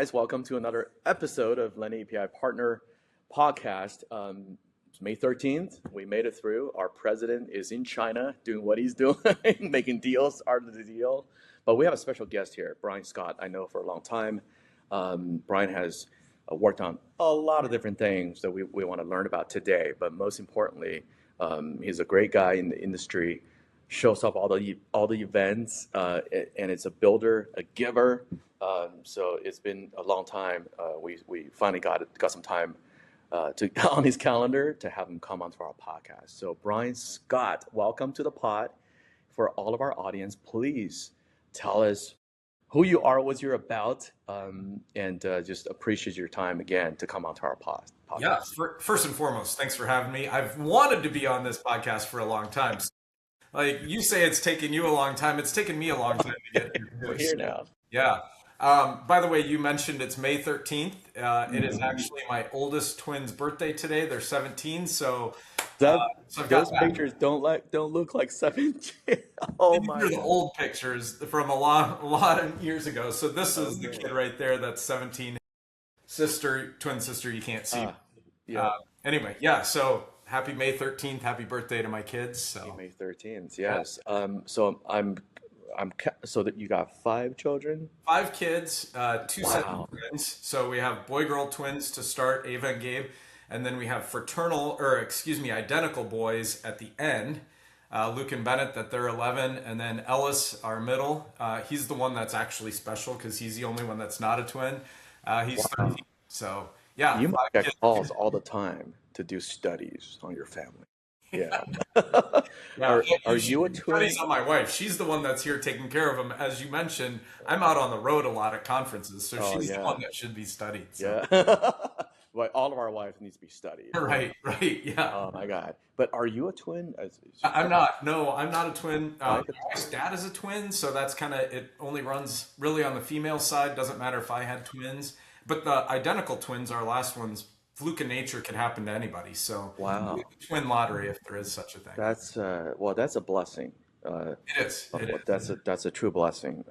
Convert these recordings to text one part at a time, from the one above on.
guys. Welcome to another episode of LendAPI Partner Podcast. It's May 13th. We made it through. Our president is in China doing what he's doing, making deals out of the deal. But we have a special guest here, Brian Scott. I know for a long time. Brian has worked on a lot of different things that we want to learn about today. But most importantly, he's a great guy in the industry. Shows up all the events, and it's a builder, a giver. So it's been a long time. We finally got some time to on his calendar to have him come onto our podcast. So Brian Scott, welcome to the pod. For all of our audience, please tell us who you are, what you're about, and just appreciate your time again to come onto our podcast. Yeah, first and foremost, thanks for having me. I've wanted to be on this podcast for a long time. Like you say, it's taken you a long time. It's taken me a long time to get here. We're here now. Yeah. By the way, you mentioned it's May 13th. It is actually my oldest twin's birthday today. They're 17, so those pictures don't look like 17. Oh my! These are the old pictures from a lot of years ago. So this is the kid right there. That's 17. Twin sister. You can't see. Anyway, yeah. So happy May 13th. Happy birthday to my kids. So happy May 13th. Yes. So that you got 5 children? 5 kids, 2 sets of twins. So we have boy-girl twins to start, Ava and Gabe, and then we have identical boys at the end, Luke and Bennett, that they're 11, and then Ellis, our middle. He's the one that's actually special because he's the only one that's not a twin. He's 13. So yeah, you might get calls all the time to do studies on your family. Yeah. Are you a twin? Studies on my wife. She's the one that's here taking care of them. As you mentioned, I'm out on the road a lot at conferences, so she's the one that should be studied. So. Yeah. Well, all of our wives needs to be studied. Right. Yeah. Oh my God. But are you a twin? I'm not. No, I'm not a twin. My dad is a twin, so that's it only runs really on the female side. Doesn't matter if I had twins. But the identical twins, our last ones, fluke in nature can happen to anybody. So wow, twin lottery if there is such a thing. That's that's a blessing. It is. That's a true blessing.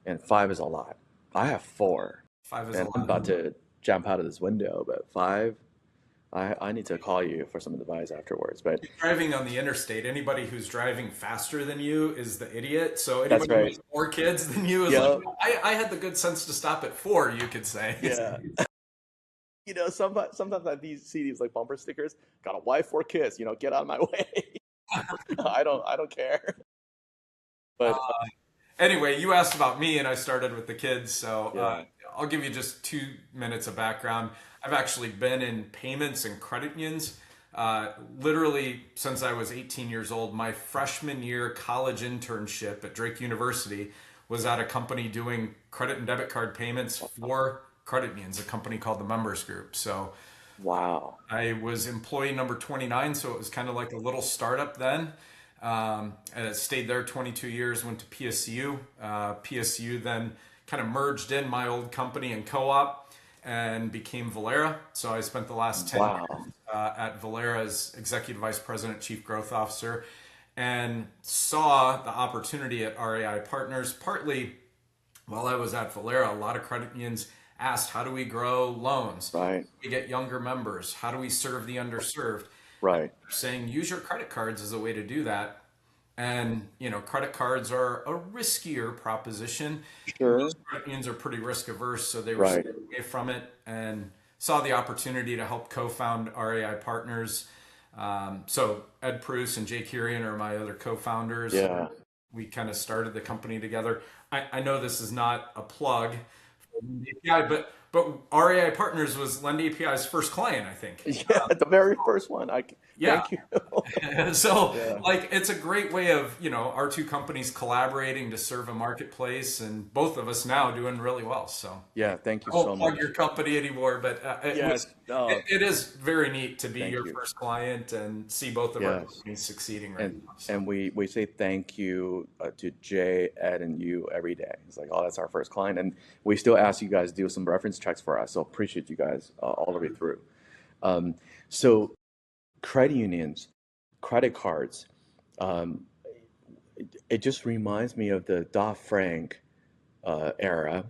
And 5 is a lot. I have 4. 5 is a lot. I'm about to jump out of this window, but 5. I need to call you for some advice afterwards. But driving on the interstate, anybody who's driving faster than you is the idiot. So anybody who has more kids than you is like, I had the good sense to stop at 4, you could say. Yeah. You know, sometimes I see these like bumper stickers. Got a wife, 4 kids. Get out of my way. I don't care. But anyway, you asked about me, and I started with the kids. So I'll give you just 2 minutes of background. I've actually been in payments and credit unions literally since I was 18 years old. My freshman year college internship at Drake University was at a company doing credit and debit card payments for credit unions, a company called the Members Group. So wow, I was employee number 29, so it was kind of like a little startup then. I stayed there 22 years, went to PSU. PSU then kind of merged in my old company and co-op and became Valera. So I spent the last 10 years at Valera as Executive Vice President, Chief Growth Officer, and saw the opportunity at RAI Partners. Partly while I was at Valera, a lot of credit unions asked, how do we grow loans? Right. How do we get younger members? How do we serve the underserved? Right. Saying use your credit cards as a way to do that. And, credit cards are a riskier proposition. Sure. Most credit unions are pretty risk averse, so they were staying away from it, and saw the opportunity to help co-found RAI Partners. So Ed Pruce and Jay Kirian are my other co-founders. Yeah. We kind of started the company together. I know this is not a plug for LendAPI, but RAI Partners was LendAPI's first client, I think. Yeah, the very first one. Thank you. So, it's a great way of, our 2 companies collaborating to serve a marketplace, and both of us now doing really well. So, yeah, thank you so much. I won't plug your company anymore, but it is very neat to be your first client and see both of our companies succeeding right now. So. And we say thank you to Jay, Ed, and you every day. It's like, that's our first client. And we still ask you guys to do some reference checks for us. So appreciate you guys all the way through. So credit unions, credit cards, it just reminds me of the Dodd-Frank era.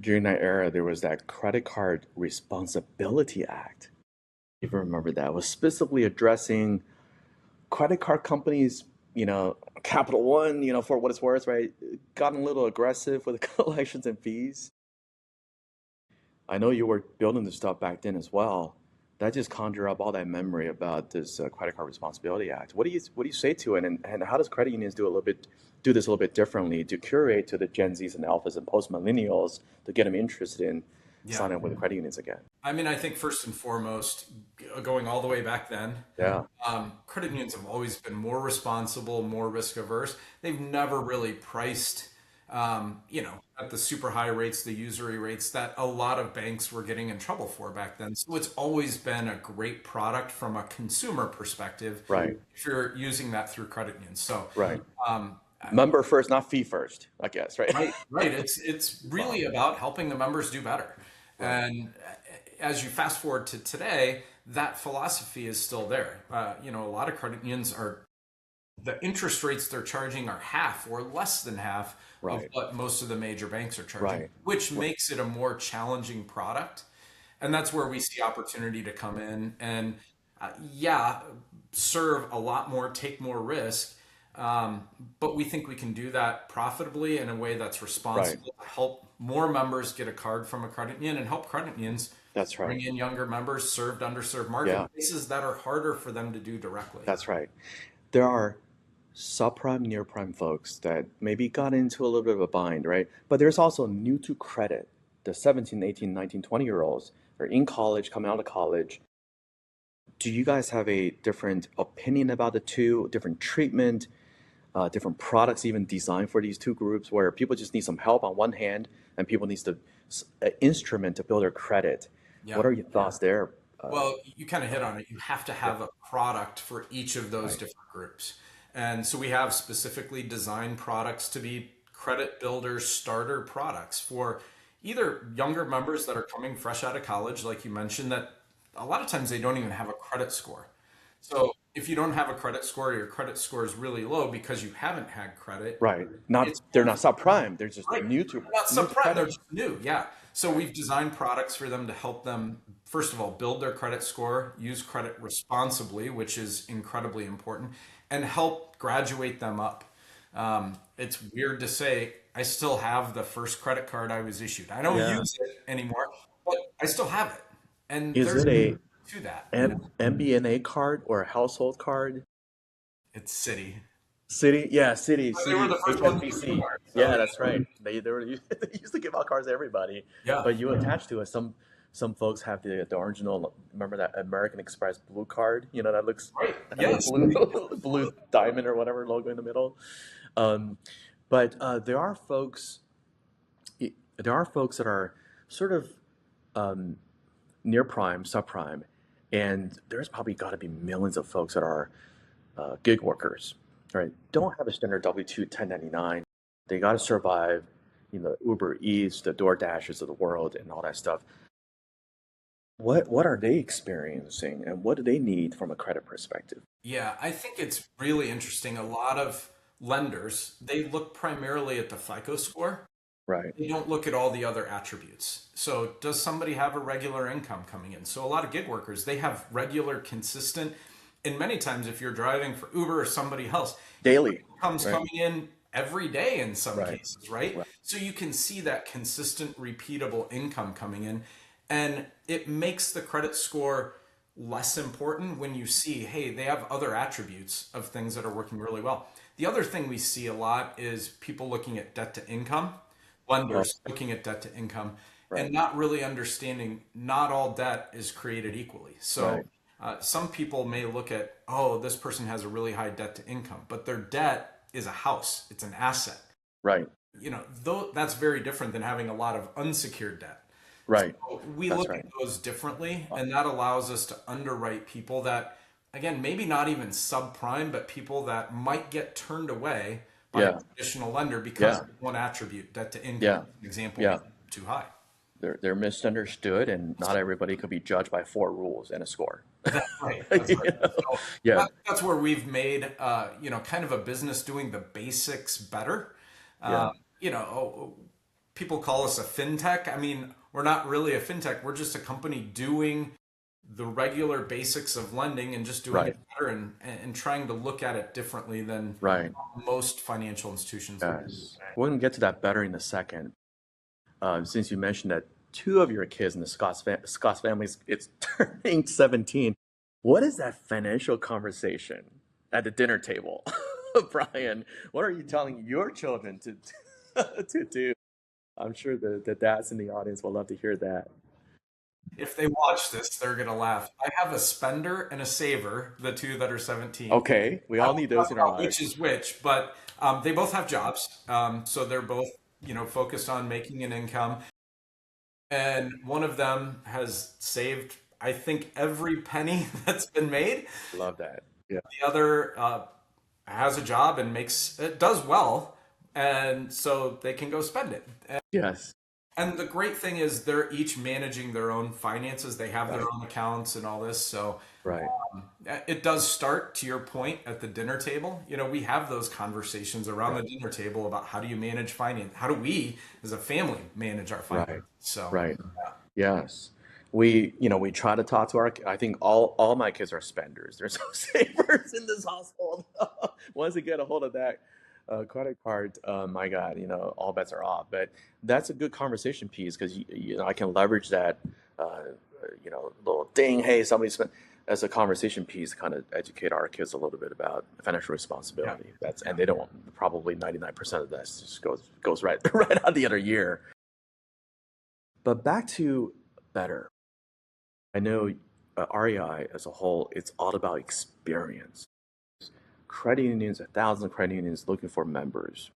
during that era, there was that Credit Card Responsibility Act. If you remember that, it was specifically addressing credit card companies, Capital One, for what it's worth, right, gotten a little aggressive with collections and fees. I know you were building this stuff back then as well. That just conjure up all that memory about this Credit Card Responsibility Act. What do you say to it, and how does credit unions do this a little bit differently to curate to the Gen Zs and Alphas and post millennials to get them interested in signing up with the credit unions again? I mean, I think first and foremost, going all the way back then, credit unions have always been more responsible, more risk averse. They've never really priced, at the super high rates, the usury rates that a lot of banks were getting in trouble for back then. So it's always been a great product from a consumer perspective. Right. If you're using that through credit unions. So right. Member first, not fee first, I guess, right? Right. It's really about helping the members do better. Right. And as you fast forward to today, that philosophy is still there. A lot of credit unions the interest rates they're charging are half or less than half of what most of the major banks are charging, which makes it a more challenging product. And that's where we see opportunity to come in and, serve a lot more, take more risk. But we think we can do that profitably in a way that's responsible to help more members get a card from a credit union and help credit unions bring in younger members, served underserved marketplaces that are harder for them to do directly. That's right. There are subprime, near prime folks that maybe got into a little bit of a bind, right? But there's also new to credit, the 17, 18, 19, 20-year-olds are in college, coming out of college. Do you guys have a different opinion about the two, different treatment, different products even designed for these two groups where people just need some help on one hand and people need an instrument to build their credit? Yeah. What are your thoughts there? Well, you kind of hit on it. You have to have a product for each of those different groups. And so we have specifically designed products to be credit builder starter products for either younger members that are coming fresh out of college, like you mentioned, that a lot of times they don't even have a credit score. So if you don't have a credit score, or your credit score is really low because you haven't had credit. Right. They're not subprime. They're just new to not subprime. They're just new. Yeah. So we've designed products for them to help them, first of all, build their credit score, use credit responsibly, which is incredibly important, and help graduate them up. It's weird to say, I still have the first credit card I was issued. I don't use it anymore, but I still have it. And is it a to that MBNA card or a household card? It's Citi. Citi, yeah, Citi. They were the first one. Yeah, that's right. They used to give out cards to everybody. Yeah. But you attach to it. Some folks have the original. Remember that American Express blue card? That looks blue diamond or whatever logo in the middle. But there are folks that are sort of near prime, subprime, and there's probably got to be millions of folks that are gig workers, right? Don't have a standard W-2 1099. They got to survive, Uber Eats, the DoorDashes of the world, and all that stuff. What are they experiencing, and what do they need from a credit perspective? Yeah, I think it's really interesting. A lot of lenders, they look primarily at the FICO score. Right. They don't look at all the other attributes. So does somebody have a regular income coming in? So a lot of gig workers, they have regular, consistent, and many times if you're driving for Uber or somebody else, daily income's coming in every day in some cases, right? So you can see that consistent, repeatable income coming in, and it makes the credit score less important when you see, hey, they have other attributes of things that are working really well. The other thing we see a lot is people looking at debt to income, lenders looking at debt to income, and not really understanding not all debt is created equally. So some people may look at, this person has a really high debt to income, but their debt is a house. It's an asset. Right. Though that's very different than having a lot of unsecured debt. Right. So we look at those differently, and that allows us to underwrite people that, again, maybe not even subprime, but people that might get turned away by a traditional lender because of one attribute, debt to income, example, too high. They're misunderstood, and not everybody could be judged by 4 rules and a score. That's right. That's right. So that's where we've made, kind of a business doing the basics better. people call us a fintech. I mean, we're not really a fintech. We're just a company doing the regular basics of lending and just doing Right. it better and trying to look at it differently than Right. most financial institutions would do. Yes. We're going to get to that better in a second. Since you mentioned that two of your kids in the Scott's families, it's turning 17. What is that financial conversation at the dinner table? Brian, what are you telling your children to do? I'm sure the dads in the audience will love to hear that. If they watch this, they're going to laugh. I have a spender and a saver, the two that are 17. Okay, we I all won't need talk those in our about which lives. is which, but they both have jobs. So they're both, focused on making an income. And one of them has saved, I think, every penny that's been made. Love that. Yeah. The other has a job and does well, and so they can go spend it. Yes. And the great thing is they're each managing their own finances. They have their Right. own accounts and all this. So Right. it does start, to your point, at the dinner table. We have those conversations around the dinner table about how do you manage finance? How do we, as a family, manage our Right. finances? So Right. yeah. Yes. We try to talk to I think all my kids are spenders. There's no savers in this household. Once they get a hold of that credit card, my God, all bets are off. But that's a good conversation piece because I can leverage that, little ding, hey, somebody spent as a conversation piece, to kind of educate our kids a little bit about financial Yeah. responsibility. And they don't probably 99% of that just goes right right out the other year. But back to better. I know REI as a whole, it's all about experience. Credit unions, 1,000 credit unions looking for members.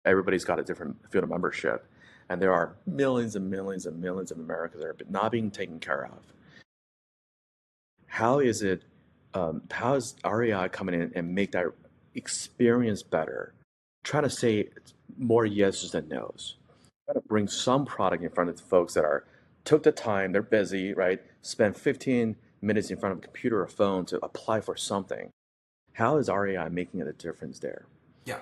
Everybody's got a different field of membership. And there are millions and millions and millions of Americans that are not being taken care of. How is REI coming in and make that experience better? Try to say more yeses than nos. Try to bring some product in front of the folks that took the time, they're busy, right? Spend 15 minutes in front of a computer or phone to apply for something. How is REI making a difference there? Yeah.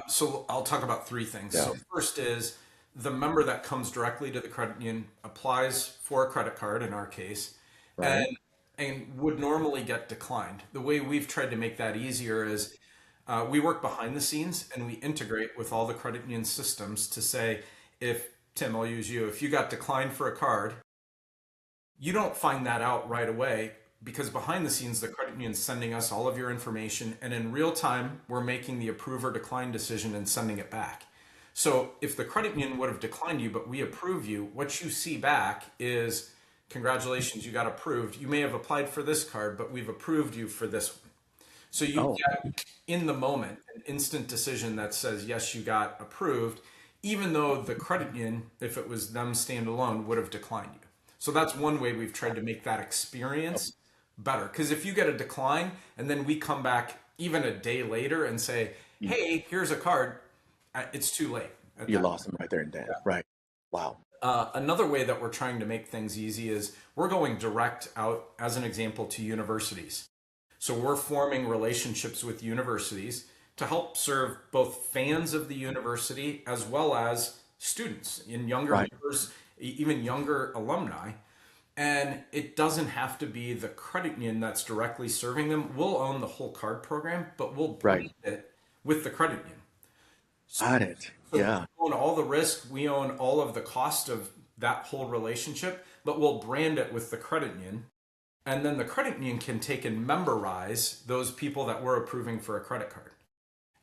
So I'll talk about three things. Yeah. So first is the member that comes directly to the credit union applies for a credit card in our case, Right. and would normally get declined. The way we've tried to make that easier is we work behind the scenes and we integrate with all the credit union systems to say, if Tim, I'll use you, if you got declined for a card, you don't find that out right away because behind the scenes, the credit union is sending us all of your information, and in real time, we're making the approve or decline decision and sending it back. So if the credit union would have declined you, but we approve you, what you see back is, congratulations, you got approved. You may have applied for this card, but we've approved you for this one. So you get in the moment an instant decision that says, yes, you got approved, even though the credit union, if it was them standalone, would have declined you. So that's one way we've tried to make that experience better. Because if you get a decline and then we come back even a day later and say, hey, here's a card, it's too late. You lost them right there and then. Yeah. Right. Wow. Another way that we're trying to make things easy is we're going direct out, as an example, to universities. So we're forming relationships with universities to help serve both fans of the university as well as students and younger members, even younger alumni. And it doesn't have to be the credit union that's directly serving them. We'll own the whole card program, but we'll brand it with the credit union. Got it. Yeah. We own all the risk. We own all of the cost of that whole relationship, but we'll brand it with the credit union. And then the credit union can take and memberize those people that we're approving for a credit card.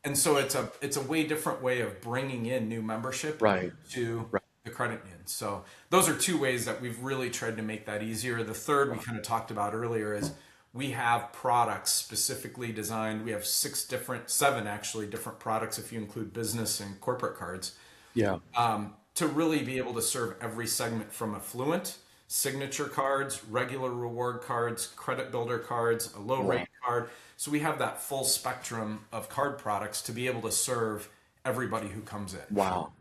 And so it's a way different way of bringing in new membership to the credit union. So those are two ways that we've really tried to make that easier. The third we kind of talked about earlier is we have products specifically designed. We have seven actually different products if you include business and corporate cards. Yeah. To really be able to serve every segment from affluent, signature cards, regular reward cards, credit builder cards, a low rate card. So we have that full spectrum of card products to be able to serve everybody who comes in. Wow.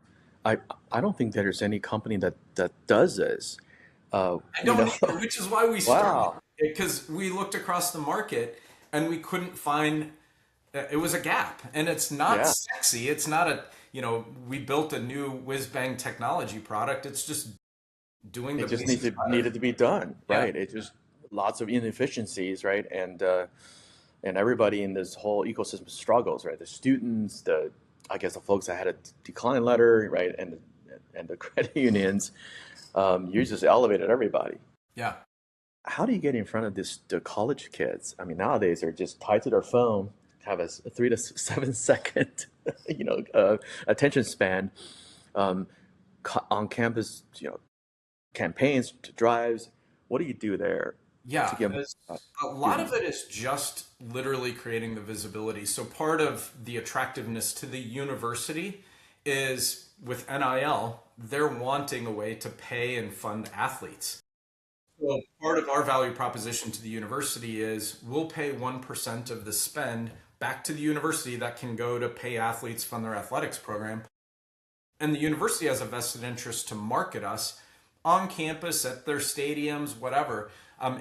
I don't think there's any company that does this. I don't either, which is why we started. Wow. Because we looked across the market and we couldn't find it was a gap, and it's not Yeah. sexy. It's not a, we built a new whiz bang technology product. It's just doing It the just basics better. needed to be done, Yeah. right? It just lots of inefficiencies, right? And everybody in this whole ecosystem struggles, right? The students, I guess the folks that had a decline letter, right, and the credit unions, you just elevated everybody. Yeah. How do you get in front of the college kids? I mean, nowadays they're just tied to their phone, have a 3 to 7 second, attention span, um, on campus, campaigns, drives. What do you do there to Yeah. get A lot of students? it is just literally creating the visibility. So part of the attractiveness to the university is with NIL, they're wanting a way to pay and fund athletes. So part of our value proposition to the university is we'll pay 1% of the spend back to the university that can go to pay athletes, fund their athletics program. And the university has a vested interest to market us on campus, at their stadiums, whatever,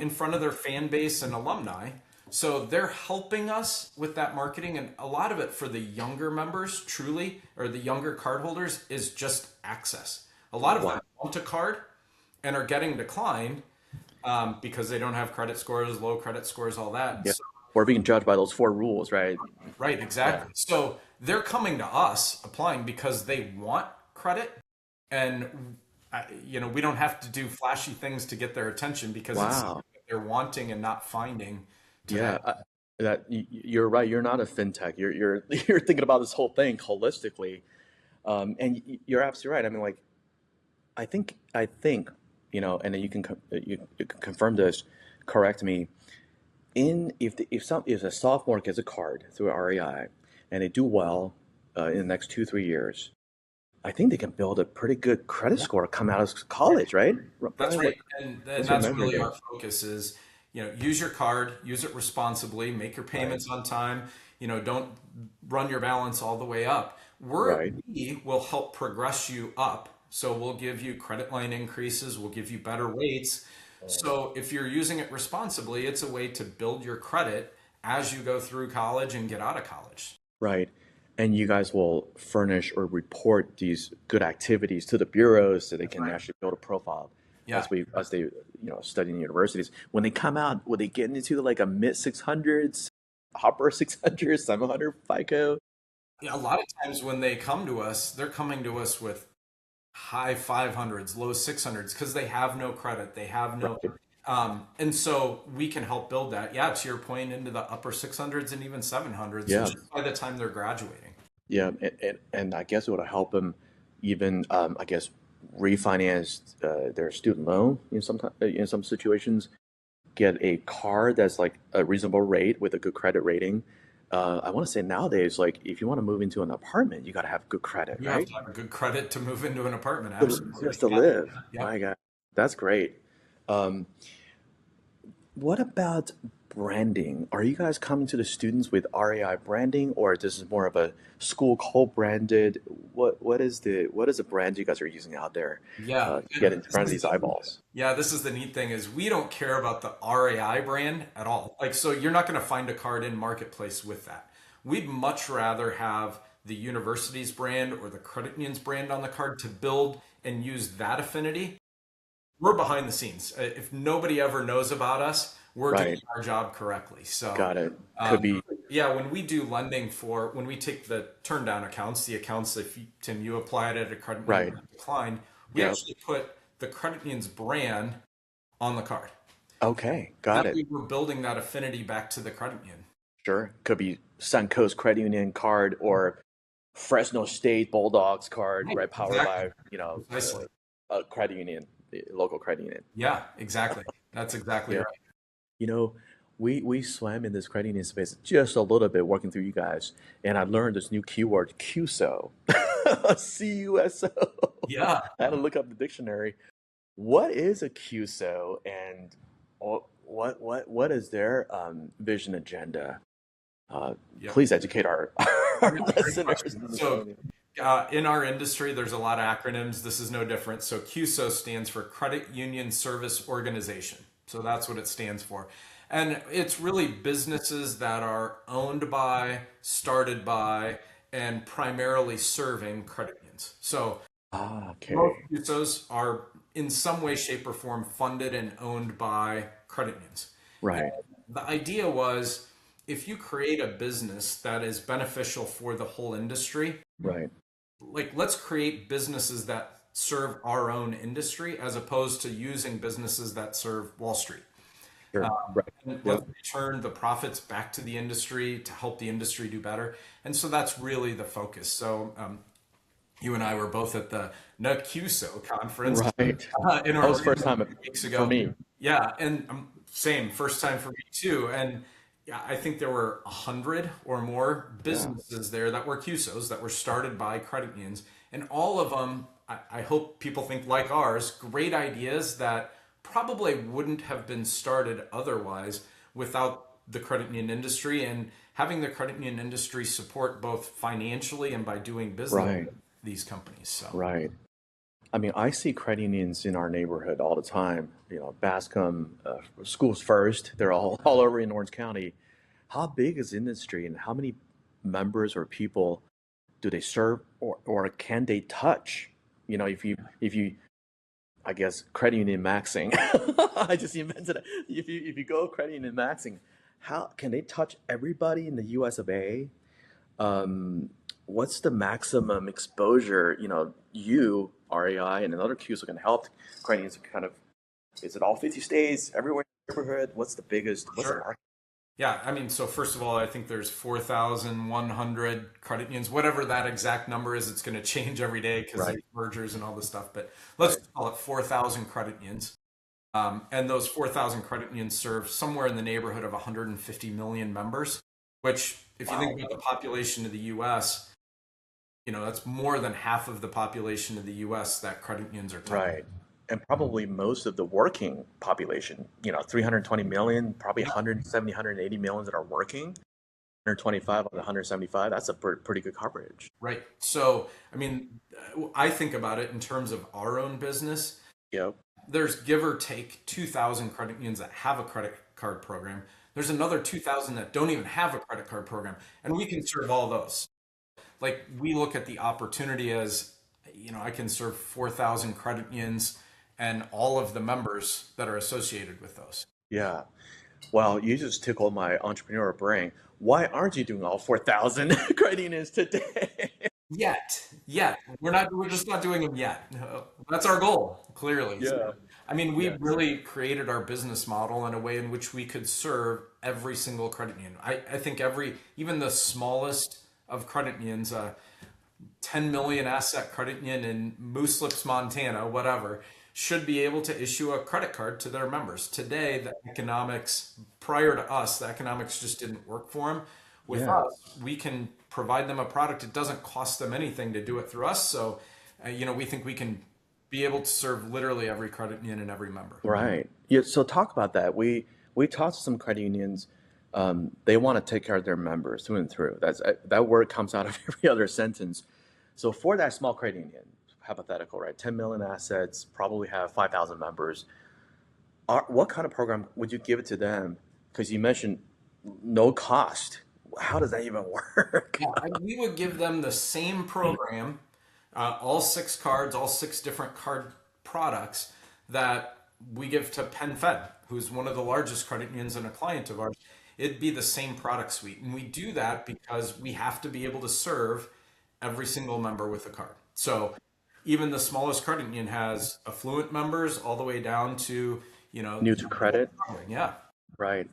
in front of their fan base and alumni. So they're helping us with that marketing. And a lot of it for the younger members, truly, or the younger cardholders, is just access. A lot of them Wow. want a card and are getting declined because they don't have credit scores, low credit scores, all that. Yeah. So, We're being judged by those 4 rules, right? right, Yeah. exactly. So they're coming to us applying because they want credit, and we don't have to do flashy things to get their attention because it's Wow. something that they're wanting and not finding today. Yeah. You're right. You're not a fintech. You're thinking about this whole thing holistically, and you're absolutely right. I mean, like, I think, and then you can confirm this, correct me. If a sophomore gets a card through RAI and they do well in the next 2 3 years, I think they can build a pretty good credit score coming out of college, right? That's Brian, right. And what's your that's memory really there? our focus is, use your card, use it responsibly, make your Right, payments on time, don't run your balance all the way up. right, We will help progress you up. So we'll give you credit line increases, we'll give you better rates. So if you're using it responsibly, it's a way to build your credit as you go through college and get out of college. right. And you guys will furnish or report these good activities to the bureaus so they That's can right. actually build a profile Yeah. as they study in universities. When they come out, will they get into like a mid 600s, upper 600s, 700 FICO? Yeah, a lot of times when they come to us, they're coming to us with high 500s, low 600s because they have no credit. They have no, Right. and so we can help build that. Yeah, to your point, into the upper 600s and even 700s Yeah. just by the time they're graduating. Yeah, and I guess it would help them even, I guess, refinance their student loan in some situations, get a car that's like a reasonable rate with a good credit rating. I want to say nowadays, like if you want to move into an apartment, you got to have good credit, You have right? to have a good credit to move into an apartment. Absolutely. Just to Yeah. live. Yeah. My God, that's great. Um, what about branding? Are you guys coming to the students with RAI branding, or this is more of a school co-branded? What is the brand you guys are using out there Yeah. to get in front of these eyeballs? Yeah, this is the neat thing is we don't care about the RAI brand at all. Like, so you're not going to find a card in marketplace with that. We'd much rather have the university's brand or the credit union's brand on the card to build and use that affinity. We're behind the scenes. If nobody ever knows about us, we're doing Right, our job correctly. So, got it. Could um, be yeah, when we do lending when we take the turn down accounts, the accounts that Tim, you applied at a credit union right. that declined, we Yep. actually put the credit union's brand on the card. Okay, got That it. way we're building that affinity back to the credit union. Sure. Could be Suncoast Credit Union card or Fresno State Bulldogs card, Right, right? Powered exactly. by, Precisely. a credit union, the local credit union. Yeah, exactly. That's exactly Yeah. right. You know, we swam in this credit union space just a little bit working through you guys, and I learned this new keyword, CUSO. CUSO. Yeah. I had to look up the dictionary. What is a CUSO, and what is their vision agenda? Yeah. Please educate our Great listeners. question. So, in our industry, there's a lot of acronyms. This is no different. So, CUSO stands for Credit Union Service Organization. So, that's what it stands for. And it's really businesses that are owned by, started by, and primarily serving credit unions. So most Okay. CUSOs are in some way, shape, or form funded and owned by credit unions. Right. The idea was if you create a business that is beneficial for the whole industry, Right. like let's create businesses that serve our own industry as opposed to using businesses that serve Wall Street. Sure. Right. And let's Yep. return the profits back to the industry to help the industry do better. And so that's really the focus. So you and I were both at the NACUSO conference Right. in That was first Orlando a time few weeks for ago. me. Yeah, and same, first time for me too. And yeah, I think there were 100 or more Yeah. businesses there that were CUSOs that were started by credit unions. And all of them, I hope people think like ours, great ideas that probably wouldn't have been started otherwise without the credit union industry and having the credit union industry support both financially and by doing business Right. with these companies. So, Right. I mean, I see credit unions in our neighborhood all the time. Bascom, Schools First, they're all over in Orange County. How big is the industry and how many members or people do they serve or can they touch? If you I guess credit union maxing. I just invented it. If you go credit union maxing, how can they touch everybody in the US of A? Um, what's the maximum exposure? You, RAI, and another Qs are going to help credit unions kind of. Is it all 50 states, everywhere in the neighborhood? What's the biggest? What's the sure. market? Yeah, I mean, so first of all, I think there's 4,100 credit unions, whatever that exact number is. It's going to change every day because of Right, mergers and all this stuff. But let's right, just call it 4,000 credit unions. And those 4,000 credit unions serve somewhere in the neighborhood of 150 million members, which, if you think wow, about the population of the US, that's more than half of the population of the US that credit unions are touching. right. And probably most of the working population, 320 million, probably Yeah, 170, 180 million that are working, 125 of the 175. That's a pretty good coverage. right. So, I mean, I think about it in terms of our own business. Yep. There's give or take 2,000 credit unions that have a credit card program. There's another 2,000 that don't even have a credit card program, and we can serve all those. Like we look at the opportunity as, I can serve 4,000 credit unions and all of the members that are associated with those. Yeah. Well, you just tickled my entrepreneur brain. Why aren't you doing all 4,000 credit unions today? Yet, we're just not doing them yet. No, that's our goal, clearly. So, Yeah. I mean, we Yes. really created our business model in a way in which we could serve every single credit union. I think even the smallest of credit unions, 10 million asset credit union in Mooselips, Montana, whatever, should be able to issue a credit card to their members. Today, prior to us, the economics just didn't work for them. With Yeah. us, we can provide them a product. It doesn't cost them anything to do it through us. So, we think we can be able to serve literally every credit union and every member. Right. Yeah. So talk about that. We talked to some credit unions. They want to take care of their members through and through. That word comes out of every other sentence. So for that small credit union, hypothetical, right? 10 million assets, probably have 5,000 members. What kind of program would you give it to them? Because you mentioned no cost. How does that even work? Yeah, we would give them the same program, all six cards, all six different card products that we give to PenFed, who's one of the largest credit unions and a client of ours. It'd be the same product suite. And we do that because we have to be able to serve every single member with a card. So even the smallest credit union has affluent members all the way down to, New to credit. yeah, Right.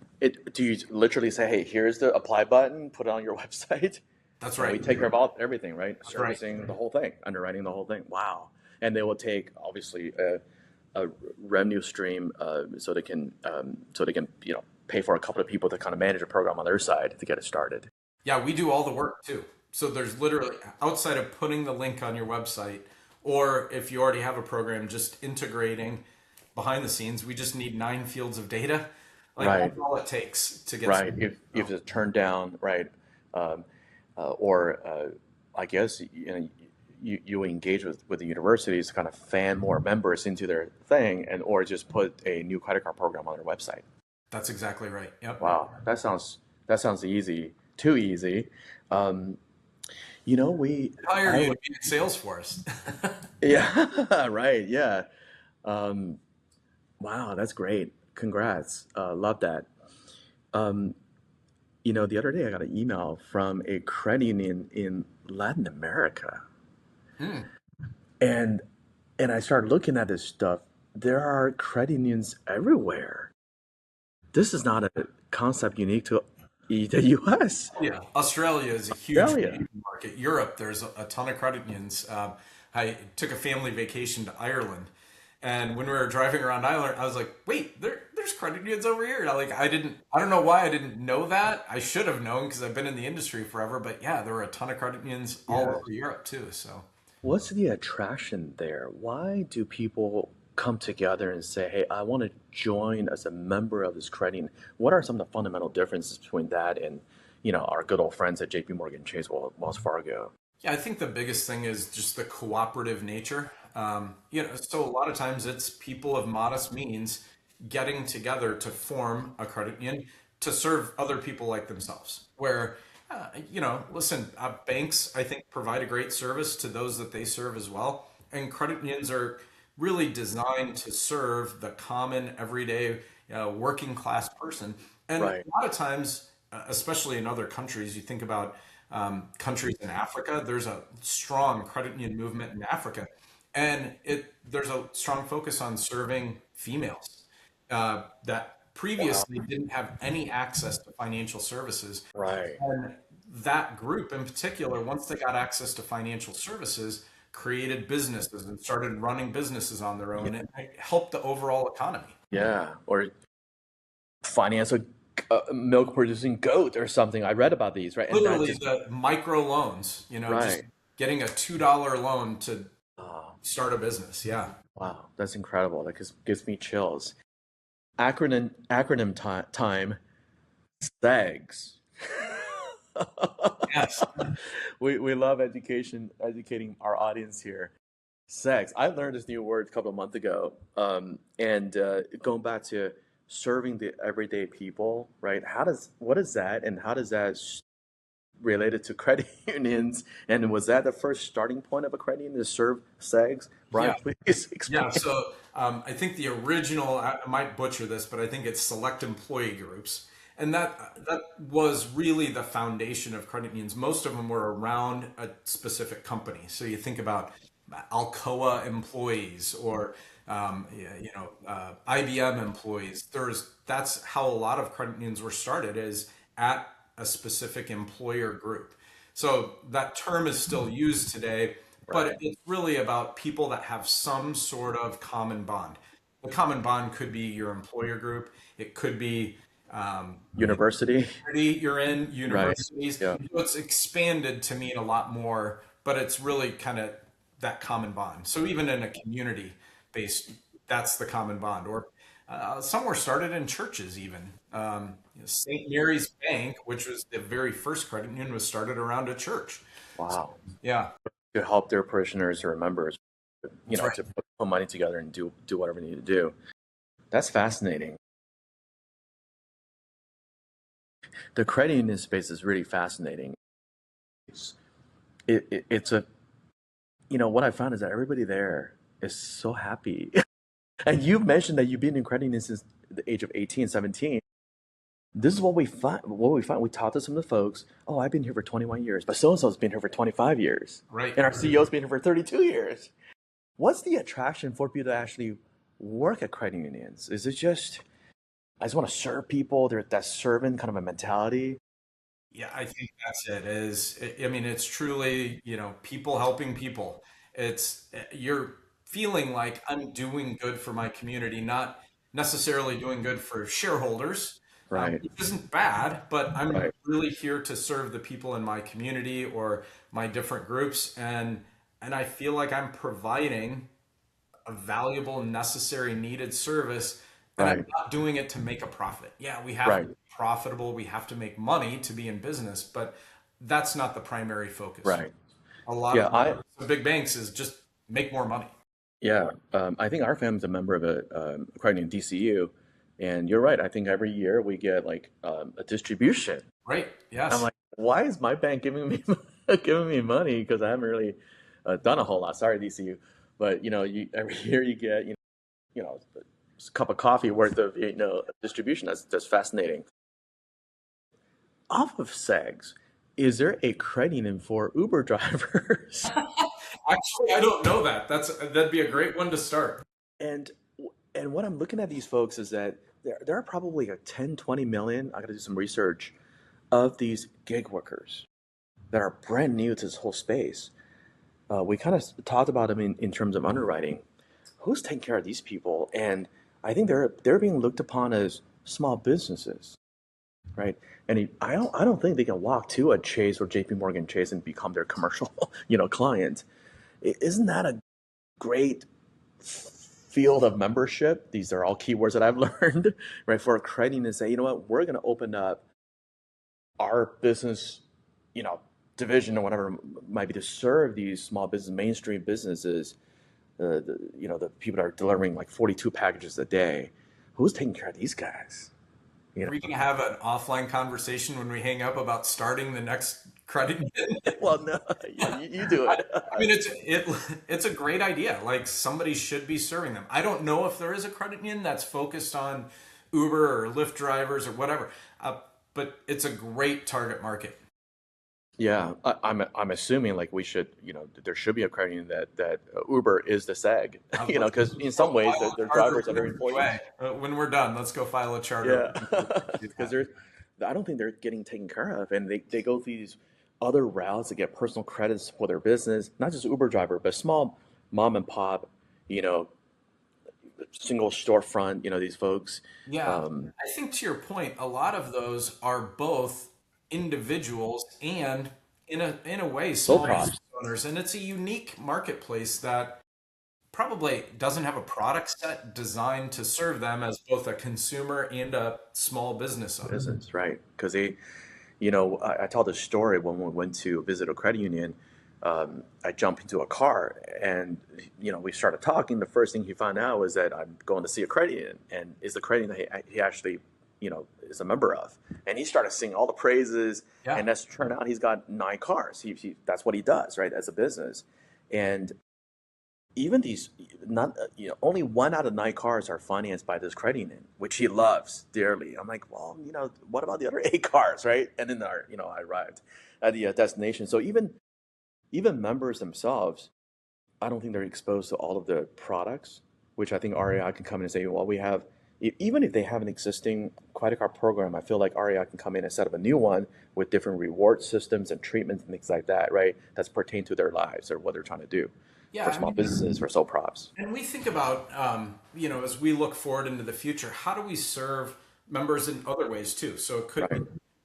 Do you literally say, hey, here's the apply button, put it on your website, that's and we right. take care of everything, right? That's right. Servicing the whole thing, underwriting the whole thing. Wow. And they will take obviously a revenue stream so they can pay for a couple of people to kind of manage a program on their side to get it started. Yeah, we do all the work too. So there's literally, outside of putting the link on your website, or if you already have a program, just integrating behind the scenes, we just need 9 fields of data. Like Right. that's all it takes to get Right. started. If it's turned down, right, or I guess you engage with the universities to kind of fan more members into their thing, or just put a new credit card program on their website. That's exactly right. Yep. Wow, that sounds easy, too easy. Um, you know, we Hire I you wa- to be in Salesforce. yeah, right, yeah. Um, wow, that's great. Congrats. Love that. Um, the other day I got an email from a credit union in Latin America, Hmm. and I started looking at this stuff. There are credit unions everywhere. This is not a concept unique to the U.S. Yeah, Australia is a huge Australia. market. Europe, there's a ton of credit unions. I took a family vacation to Ireland, and when we were driving around Ireland, I was like, "Wait, there's credit unions over here." And I don't know why I didn't know that. I should have known because I've been in the industry forever. But yeah, there were a ton of credit unions all Yeah. over Europe too. So What's the attraction there? Why do people come together and say, "Hey, I want to join as a member of this credit union"? What are some of the fundamental differences between that and, our good old friends at J.P. Morgan Chase, Wells Fargo? yeah, I think the biggest thing is just the cooperative nature. So a lot of times it's people of modest means getting together to form a credit union to serve other people like themselves. Where, listen, banks I think provide a great service to those that they serve as well, and credit unions are really designed to serve the common everyday working class person. And a Right. lot of times, especially in other countries, you think about countries in Africa. There's a strong credit union movement in Africa, and there's a strong focus on serving females that Wow. previously didn't have any access to financial services. Right. And that group in particular, once they got access to financial services, created businesses and started running businesses on their Yeah. own, and it helped the overall economy. Yeah. Or finance a milk producing goat or something. I read about these, right? And that Literally, just, the micro loans, just right. getting a $2 loan to Oh, start a business. Yeah. wow. That's incredible. That gives me chills. Acronym time, SEGs. Yes. We love educating our audience here. Sex. I learned this new word a couple of months ago. And going back to serving the everyday people, right? What is that, and how does that related to credit unions? And was that the first starting point of a credit union to serve SEGs? Yeah. Brian, please Yeah. explain. So I think the original, I might butcher this, but I think it's select employee groups. And that was really the foundation of credit unions. Most of them were around a specific company. So you think about Alcoa employees or IBM employees. That's how a lot of credit unions were started, is at a specific employer group. So that term is still used today, but Right. it's really about people that have some sort of common bond. The common bond could be your employer group. It could be University. community you're in, Right. universities. Yeah. So it's expanded to mean a lot more, but it's really kind of that common bond. So even in a community based, that's the common bond. Or some were started in churches even. St. Mary's Bank, which was the very first credit union, was started around a church. So Wow. yeah, To help their parishioners or members, that's right. to put money together and do whatever they need to do. That's fascinating. The credit union space is really fascinating. It's it's a what I found is that everybody there is so happy. And you've mentioned that you've been in credit union since the age of 18, 17. This is what we find. What we find, we talk to some of the folks. Oh, I've been here for 21 years, but so and so's been here for 25 years, Right. and our CEO's been here for 32 years. What's the attraction for people to actually work at credit unions? Is it just I just want to serve people? They're that servant kind of a mentality, Yeah, I think that's it. I mean, it's truly, people helping people. It's you're feeling like I'm doing good for my community, not necessarily doing good for shareholders, right? which isn't bad, but I'm Right, really here to serve the people in my community or my different groups, and I feel like I'm providing a valuable, necessary, needed service, and I'm right, not doing it to make a profit. Yeah, we have to right, be profitable, we have to make money to be in business, but that's not the primary focus. right. A lot Yeah, of the big banks is just make more money. yeah. I think our family's a member of a credit union, DCU, And you're right. I think every year we get like a distribution. Right. I'm Yes. like, why is my bank giving me giving me money? Because I haven't really done a whole lot. Sorry, DCU, but every year you get a cup of coffee worth of distribution. That's fascinating. Off of SEGs, is there a credit union for Uber drivers? Actually, I don't know that. That'd be a great one to start. and and what I'm looking at these folks is that there are probably like 10, 20 million. I got to do some research of these gig workers that are brand new to this whole space. We kind of talked about them in terms of underwriting. Who's taking care of these people? And I think they're being looked upon as small businesses, right? And I don't think they can walk to a Chase or J.P. Morgan Chase and become their commercial client. Isn't that a great field of membership? These are all keywords that I've learned, right? For a credit union to say, you know what, we're going to open up our business, division or whatever it might be to serve these small business, mainstream businesses. The people that are delivering like 42 packages a day. Who's taking care of these guys? Are we going to have an offline conversation when we hang up about starting the next credit union? Well, no, yeah, you do it. I mean, it's a great idea. Like somebody should be serving them. I don't know if there is a credit union that's focused on Uber or Lyft drivers or whatever, but it's a great target market. Yeah, I'm assuming like we should, there should be a credit union that Uber is the SEG, because in some ways their drivers are their employees. When we're done, let's go file a charter. Yeah, because I don't think they're getting taken care of, and they go through these other routes to get personal credits for their business, not just Uber driver, but small mom and pop, single storefront, these folks. Yeah, I think to your point, a lot of those are both individuals and in a way small business owners, and it's a unique marketplace that probably doesn't have a product set designed to serve them as both a consumer and a small business owner. Business, right? Because I told this story when we went to visit a credit union. I jumped into a car and we started talking. The first thing he found out was that I'm going to see a credit union, and is the credit union that he actually is a member of. And he started singing all the praises. Yeah. And that's turned out he's got 9 cars. That's what he does, right, as a business. And even these, only 1 out of 9 cars are financed by this credit union, which he loves dearly. I'm like, well, what about the other 8 cars, right? And then I arrived at the destination. So even members themselves, I don't think they're exposed to all of the products, which I think RAI can come in and say, well, we have, even if they have an existing credit card program, I feel like RAI can come in and set up a new one with different reward systems and treatments and things like that, right? That's pertain to their lives or what they're trying to do for small businesses, for sole props. And we think about, as we look forward into the future, how do we serve members in other ways too? So it could be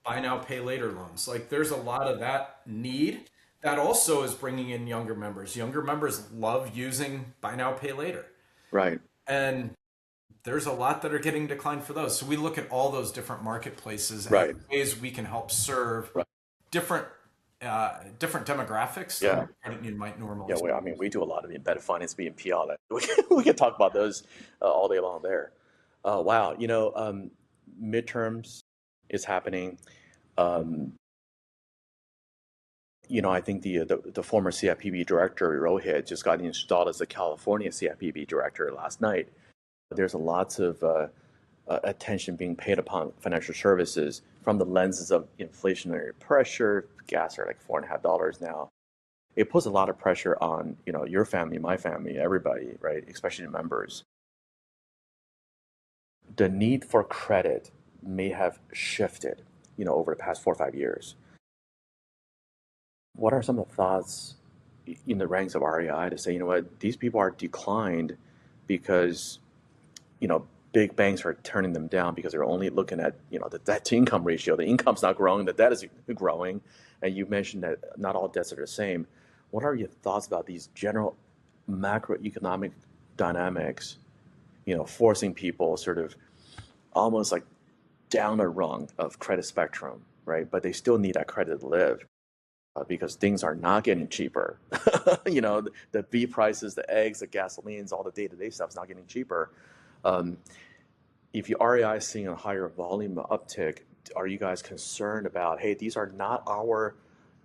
buy now, pay later loans. Like there's a lot of that need that also is bringing in younger members. Younger members love using buy now, pay later. Right. And there's a lot that are getting declined for those. So we look at all those different marketplaces and ways we can help serve different demographics that credit union might normally. Yeah, we do a lot of embedded finance, BNPL. We can talk about those all day long there. Wow, midterms is happening. I think the former CFPB director, Rohit, just got installed as the California CFPB director last night. There's lots of attention being paid upon financial services from the lenses of inflationary pressure. Gas are like $4.50 now. It puts a lot of pressure on your family, my family, everybody, right? Especially members. The need for credit may have shifted, over the past 4 or 5 years. What are some of the thoughts in the ranks of RAI to say, these people are declined because, big banks are turning them down because they're only looking at, the debt to income ratio. The income's not growing, the debt is growing. And you mentioned that not all debts are the same. What are your thoughts about these general macroeconomic dynamics, forcing people sort of almost like down a rung of credit spectrum, right? But they still need that credit to live. Because things are not getting cheaper. The beef prices, the eggs, the gasolines, all the day-to-day stuff is not getting cheaper. if you REI is seeing a higher volume uptick, are you guys concerned about, hey, these are not our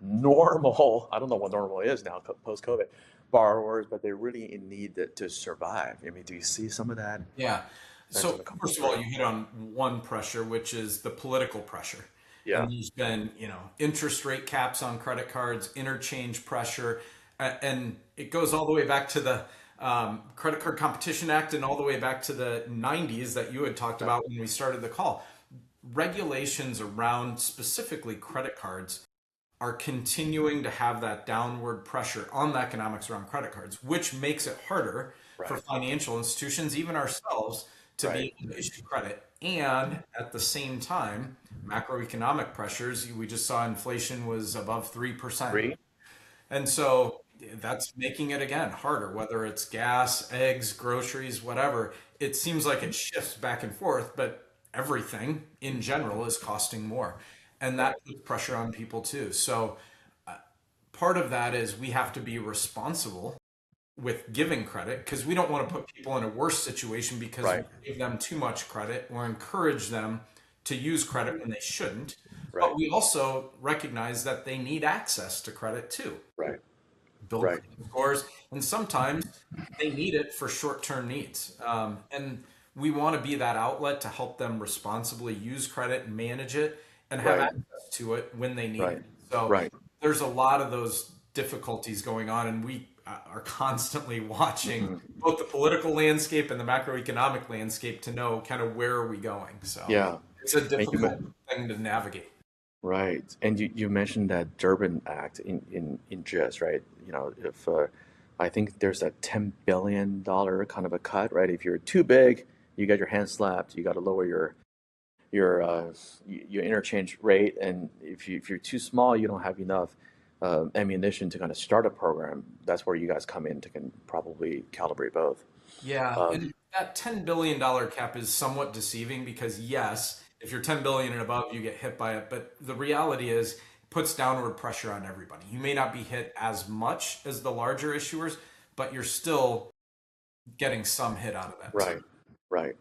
normal, I don't know what normal is now post-COVID, borrowers, but they're really in need to survive? I mean, do you see some of that Yeah. So sentiment coming first of all, through? you hit on one pressure, which is the political pressure. Yeah, And there's been, interest rate caps on credit cards, interchange pressure, and it goes all the way back to the Credit Card Competition Act and all the way back to the 90s that you had talked yeah, about when we started the call. Regulations around specifically credit cards are continuing to have that downward pressure on the economics around credit cards, which makes it harder for right, financial institutions, even ourselves, to right. be able to issue credit. And at the same time, macroeconomic pressures, we just saw inflation was above 3%. Three? And so that's making it again harder, whether it's gas, eggs, groceries, whatever. It seems like it shifts back and forth, but everything in general is costing more. And Right, that puts pressure on people too. So part of that is we have to be responsible with giving credit because we don't want to put people in a worse situation because we right, give them too much credit or encourage them to use credit when they shouldn't. But right, we also recognize that they need access to credit too, right, build right, credit scores, and sometimes they need it for short-term needs. And we want to be that outlet to help them responsibly use credit and manage it and have right, access to it when they need right, it. So right. there's a lot of those difficulties going on, and we are constantly watching Mhm. both the political landscape and the macroeconomic landscape to know kind of where are we going. So Yeah. it's a And difficult thing to navigate. right. And you mentioned that Durbin Act in gist, right? You know, if I think there's a $10 billion kind of a cut, right? If you're too big, you get your hand slapped. You got to lower your interchange rate, and if you're too small, you don't have enough ammunition to kind of start a program. That's where you guys come in to can probably calibrate both. Yeah, Um, and that $10 billion cap is somewhat deceiving because yes, if you're 10 billion and above, you get hit by it, but the reality is it puts downward pressure on everybody. You may not be hit as much as the larger issuers, but you're still getting some hit out of that too. right, right.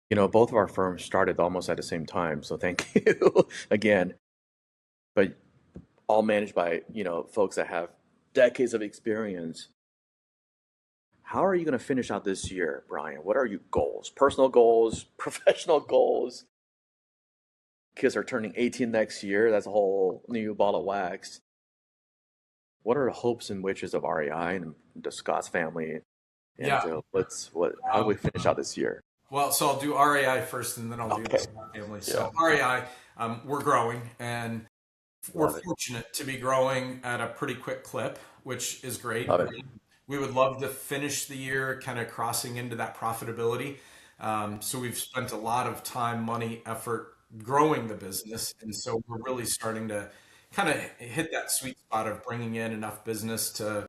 You know, both of our firms started almost at the same time, so thank you again. But all managed by, folks that have decades of experience. How are you going to finish out this year, Brian? What are your goals? Personal goals, professional goals? Kids are turning 18 next year. That's a whole new ball of wax. What are the hopes and wishes of REI and the Scott's family? And Yeah. how do we Um, finish out this year? well, so I'll do RAI first and then I'll do the Okay. Scott family. Yeah. So RAI, we're growing and we're Love it. fortunate to be growing at a pretty quick clip, which is great. Love it. We would love to finish the year kind of crossing into that profitability. So we've spent a lot of time, money, effort growing the business. And so we're really starting to kind of hit that sweet spot of bringing in enough business to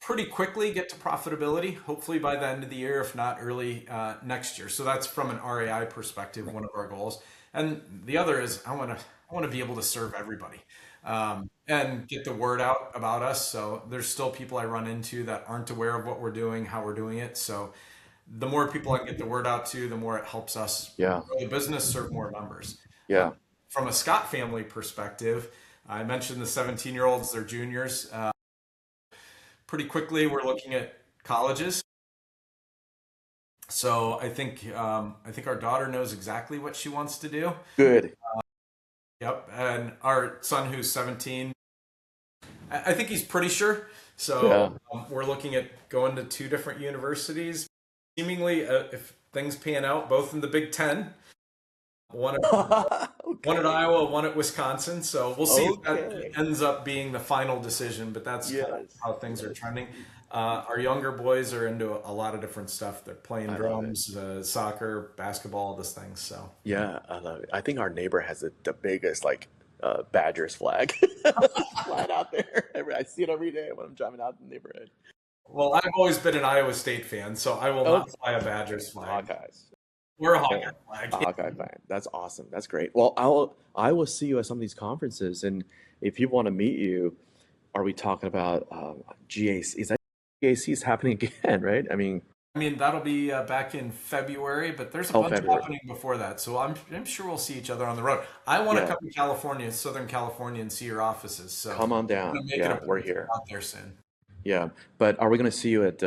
pretty quickly get to profitability, hopefully by the end of the year, if not early next year. So that's from an RAI perspective, one of our goals. And the other is I want to be able to serve everybody and get the word out about us. So there's still people I run into that aren't aware of what we're doing, how we're doing it. So the more people I can get the word out to, the more it helps us Yeah. grow the business, serve more members. Yeah. From a Scott family perspective, I mentioned the 17-year-olds, they're juniors. Pretty quickly, we're looking at colleges. So I think our daughter knows exactly what she wants to do. Good. Yep, and our son who's 17, I think he's pretty sure. Yeah. So we're looking at going to two different universities. Seemingly, if things pan out, both in the Big Ten, one at, one at Okay. Iowa, one at Wisconsin. So we'll see if that Okay. ends up being the final decision, but that's kind of Yes. how things are Yes. trending. Our younger boys are into a lot of different stuff. They're playing I love it. drums, soccer, basketball, those things. So Yeah, I love it. I think our neighbor has the biggest like Badgers flag flying out there. I see it every day when I'm driving out in the neighborhood. well, I've always been an Iowa State fan, so I will not Okay, fly a Badgers flag. Hawkeyes. We're a Yeah, Hawkeye flag. a Hawkeye fan. That's awesome. That's great. Well, I will see you at some of these conferences, and if people want to meet you, are we talking about GAC? Is that GAC is happening again, right? I mean, I mean, that'll be back in February, but there's a Oh, bunch February. happening before that. So I'm sure we'll see each other on the road. I want to Yeah, come to California, Southern California, and see your offices. So come on I'm down. going to make it a Yeah, point we're to get here. out there soon. Yeah, but are we going to see you at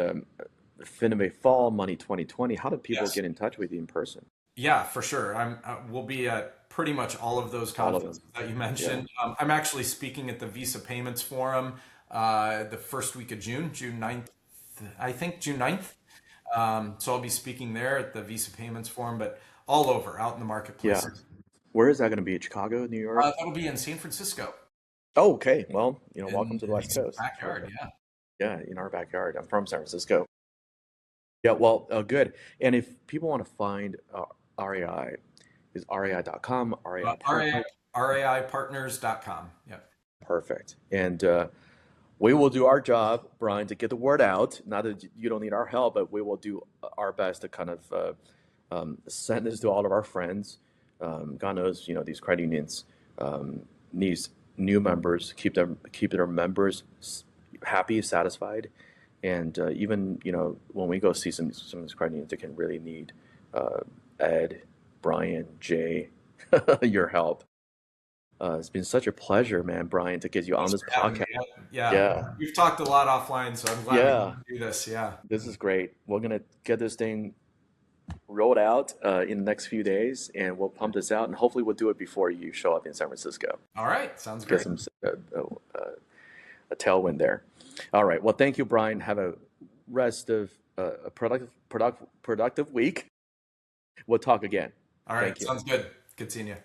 Finame Fall Money 2020? How do people Yes. get in touch with you in person? Yeah, for sure. We'll be at pretty much all of those All of conferences them. that you Yeah. mentioned. I'm actually speaking at the Visa Payments Forum the first week of June, June 9th, I think June 9th. So I'll be speaking there at the Visa Payments Forum, but all over, out in the Yeah. marketplaces. Where is that going to be? Chicago, New York? That'll be in San Francisco, Oh, okay. Well, welcome to the in West Visa's Coast. backyard. Perfect. Yeah. Yeah, in our backyard. I'm from San Francisco. Yeah, well, good. And if people want to find RAI, is RAI.com, RAI RAI, Partners. RAIpartners.com. Yep. Perfect. And we will do our job, Brian, to get the word out. Not that you don't need our help, but we will do our best to kind of send this to all of our friends. God knows, these credit unions needs new members, keep their members happy, satisfied, and even when we go see some of these credit unions, they can really need Ed, Brian, Jay, your help. It's been such a pleasure, man, Brian, to get you on Thanks this for having me. podcast. Yeah. Yeah, We've talked a lot offline, so I'm glad we yeah, can do this. Yeah. this is great. We're gonna get this thing rolled out in the next few days, and we'll pump this out, and hopefully we'll do it before you show up in San Francisco. All right. Sounds Get great. some a tailwind there. All right. Well, thank you, Brian. Have a rest of a productive week. We'll talk again. All right. Thank you. Sounds good. Good seeing you.